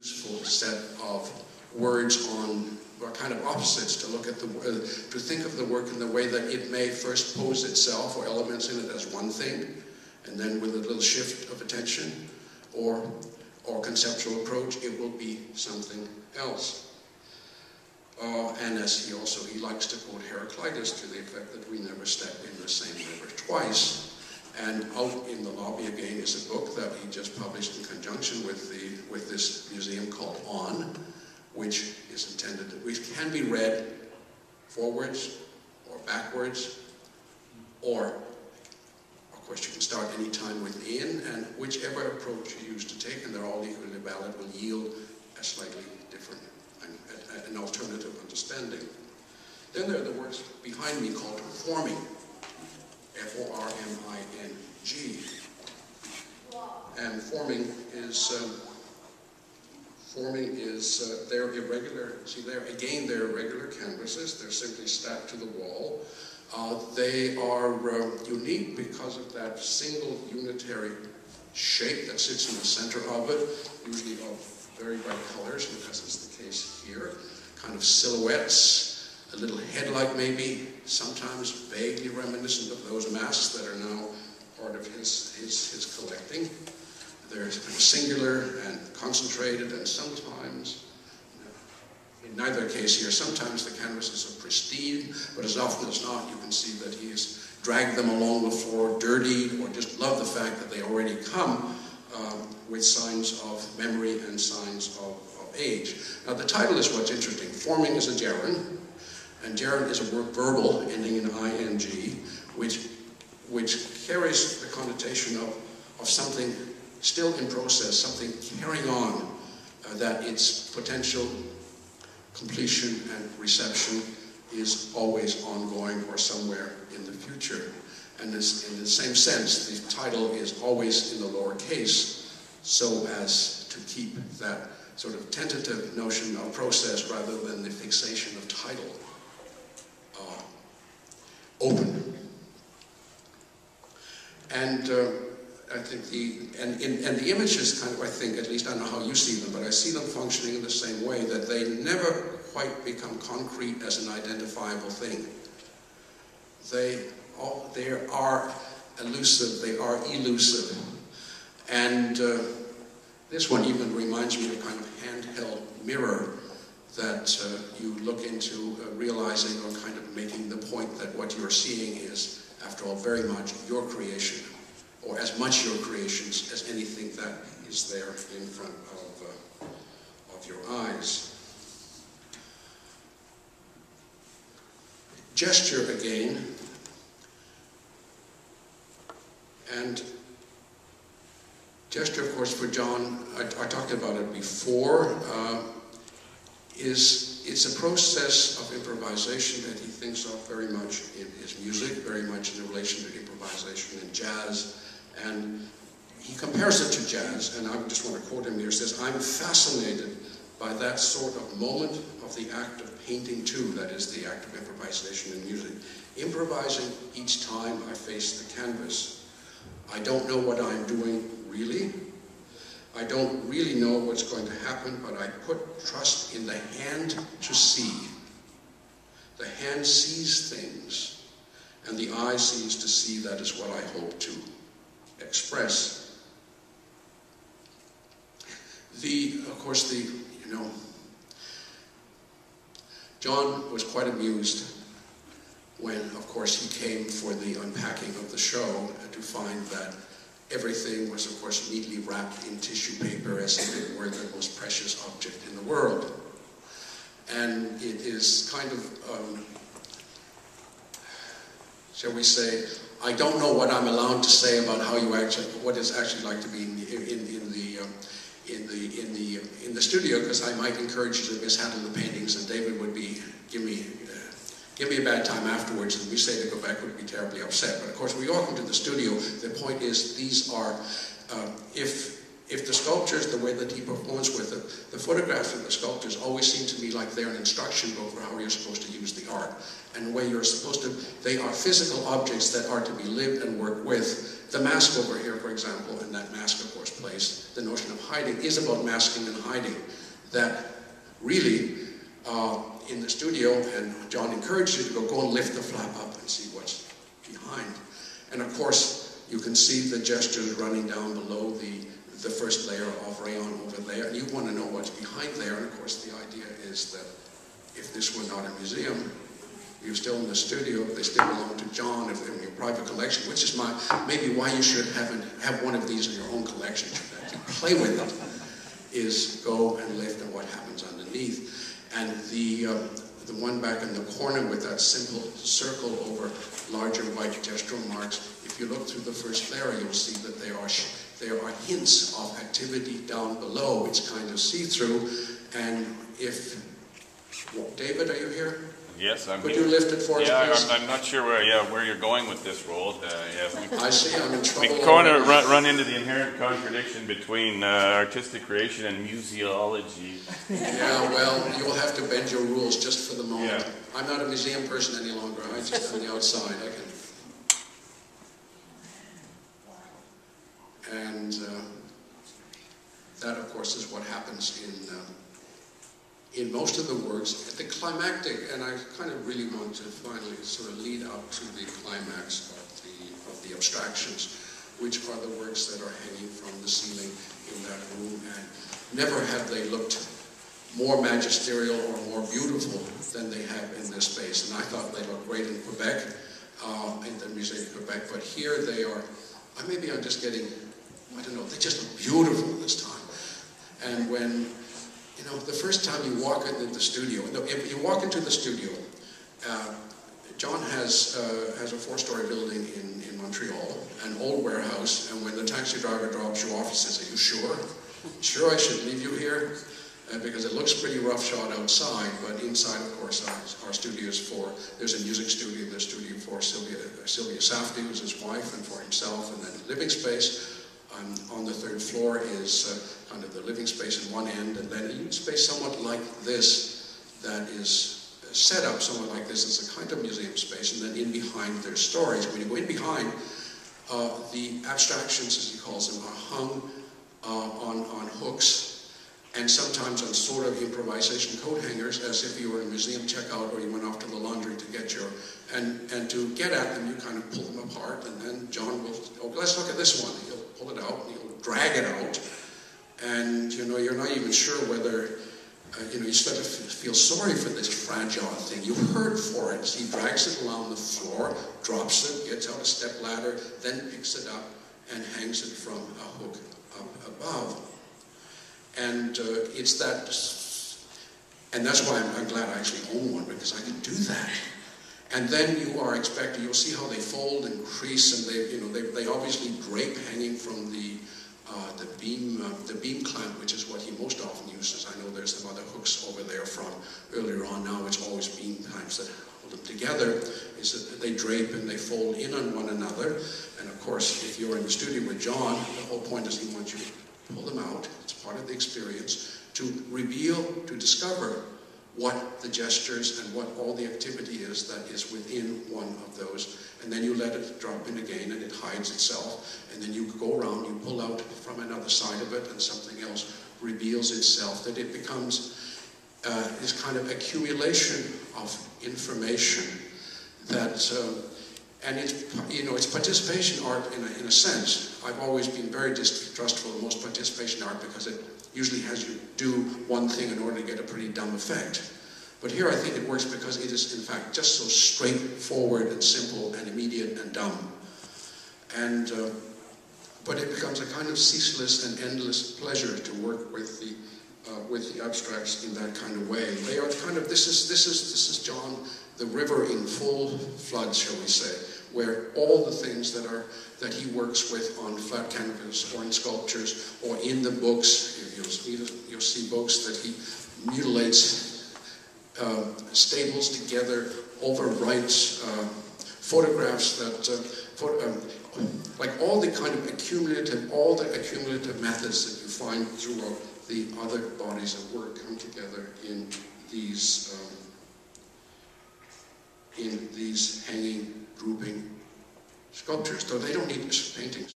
useful set of words on, or kind of opposites, to look at the, to think of the work in the way that it may first pose itself or elements in it as one thing, and then with a little shift of attention or conceptual approach, it will be something else. And as he likes to quote Heraclitus to the effect that we never step in the same river twice. And out in the lobby again is a book that he just published in conjunction with this museum called On, which is intended, which can be read forwards or backwards, or of course you can start any time with in, and whichever approach you use to take, and they're all equally valid, will yield a slightly different, an alternative understanding. Then there are the words behind me called forming. F-O-R-M-I-N-G. And forming is they're irregular. See, they're irregular canvases. They're simply stacked to the wall. They are unique because of that single unitary shape that sits in the center of it, usually of very bright colors, as is the case here. Kind of silhouettes. A little headlight maybe, sometimes vaguely reminiscent of those masks that are now part of his collecting. They're kind of singular and concentrated, and sometimes, in neither case here, sometimes the canvases are pristine, but as often as not you can see that he has dragged them along the floor dirty, or just love the fact that they already come with signs of memory and signs of age. Now the title is what's interesting. Forming is a gerund. And gerund is a word verbal ending in ing, which carries the connotation of something still in process, something carrying on, that its potential completion and reception is always ongoing or somewhere in the future. And this, in the same sense, the title is always in the lower case, so as to keep that sort of tentative notion of process rather than the fixation of title open. And I think the images kind of, I think, at least I don't know how you see them, but I see them functioning in the same way, that they never quite become concrete as an identifiable thing. They are elusive, they are elusive. And this one even reminds me of a kind of handheld mirror that you look into realizing or kind of making the point that what you're seeing is, after all, very much your creation, or as much your creations as anything that is there in front of your eyes. Gesture again, and gesture, of course, for John, I talked about it before, it's a process of improvisation that he thinks of very much in his music, very much in relation to improvisation in jazz, and he compares it to jazz, and I just want to quote him here. He says, "I'm fascinated by that sort of moment of the act of painting too, that is the act of improvisation in music. Improvising each time I face the canvas. I don't know what I'm doing really. I don't really know what's going to happen, but I put trust in the hand to see. The hand sees things, and the eye sees to see. That is what I hope to express." Of course, John was quite amused when, of course, he came for the unpacking of the show to find that everything was, of course, neatly wrapped in tissue paper as if it were the most precious object in the world. And it is kind of, shall we say, I don't know what I'm allowed to say about how you actually, what it's actually like to be in the studio, because I might encourage you to mishandle the paintings, and David would give me a bad time afterwards, and we say to go back would be terribly upset. But of course, when we walk into the studio, the point is these are, if the sculptures, the way that he performs with it, the photographs of the sculptures always seem to me like they're an instruction book for how you're supposed to use the art. And the way you're supposed to, they are physical objects that are to be lived and worked with. The mask over here, for example, and that mask, of course, plays the notion of hiding is about masking and hiding. That really, in the studio, and John encouraged you to go and lift the flap up and see what's behind. And of course, you can see the gestures running down below the first layer of rayon over there, and you want to know what's behind there. And of course, the idea is that if this were not a museum, you're still in the studio, they still belong to John, if they're in your private collection, which is maybe why you should have one of these in your own collection, to play with it, is go and lift and what happens underneath. And the one back in the corner with that simple circle over larger white gestural marks, if you look through the first layer, you'll see that there are hints of activity down below. It's kind of see-through, and if, David, are you here? Yes, I'm Could here. you lift it for us, please? I'm not sure where you're going with this, Roald. I see, I'm in trouble. We kind of run into the inherent contradiction between artistic creation and museology. Yeah, well, you'll have to bend your rules just for the moment. Yeah. I'm not a museum person any longer. I just on the outside. I can. And that, of course, is what happens in most of the works. At the climactic, and I kind of really want to finally sort of lead up to the climax of the abstractions, which are the works that are hanging from the ceiling in that room. And never have they looked more magisterial or more beautiful than they have in this space. And I thought they looked great in Quebec, in the Museum of Quebec, but here they are, maybe I'm just getting, I don't know, they just look beautiful this time. And when, you know, the first time you walk into the studio, if you walk into the studio, John has a 4-story building in Montreal, an old warehouse, and when the taxi driver drops you off, he says, "Are you sure? Sure I should leave you here?" Because it looks pretty roughshod outside, but inside, of course, our studio is for, there's a music studio, there's a studio for Sylvia Safdie, who's his wife, and for himself, and then living space. On the 3rd floor is kind of the living space in one end, and then a space somewhat like this, that is set up somewhat like this. It's a kind of museum space, and then in behind there's storage. When you go in behind, the abstractions, as he calls them, are hung on hooks, and sometimes on sort of improvisation coat hangers, as if you were in a museum checkout or you went off to the laundry to get your, and to get at them, you kind of pull them apart, and then John will, oh, let's look at this one. He'll pull it out, and he'll drag it out, and, you know, you're not even sure whether, you know, you start to feel sorry for this fragile thing. You hurt for it. He drags it along the floor, drops it, gets out a step ladder, then picks it up and hangs it from a hook up above. And it's that, and that's why I'm glad I actually own one, because I can do that. And then you are expected, you'll see how they fold and crease, and they, you know, they obviously drape hanging from the beam clamp, which is what he most often uses. I know there's some other hooks over there from earlier on. Now it's always beam clamps that hold them together. Is that they drape and they fold in on one another. And of course, if you're in the studio with John, the whole point is he wants you to pull them out. It's part of the experience to reveal, to discover what the gestures and what all the activity is that is within one of those. And then you let it drop in again and it hides itself. And then you go around, you pull out from another side of it and something else reveals itself. That it becomes this kind of accumulation of information that, and it's, you know, it's participation art in a sense. I've always been very distrustful of most participation art because it usually has you do one thing in order to get a pretty dumb effect. But here I think it works because it is in fact just so straightforward and simple and immediate and dumb. And, but it becomes a kind of ceaseless and endless pleasure to work with the abstracts in that kind of way. They are kind of, this is John, the river in full flood, shall we say, where all the things that he works with on flat canvas or in sculptures or in the books, you'll see books that he mutilates, stables together, overwrites, photographs that, like all the kind of accumulative methods that you find throughout the other bodies of work come together in these hanging, drooping sculptures, though they don't need paintings.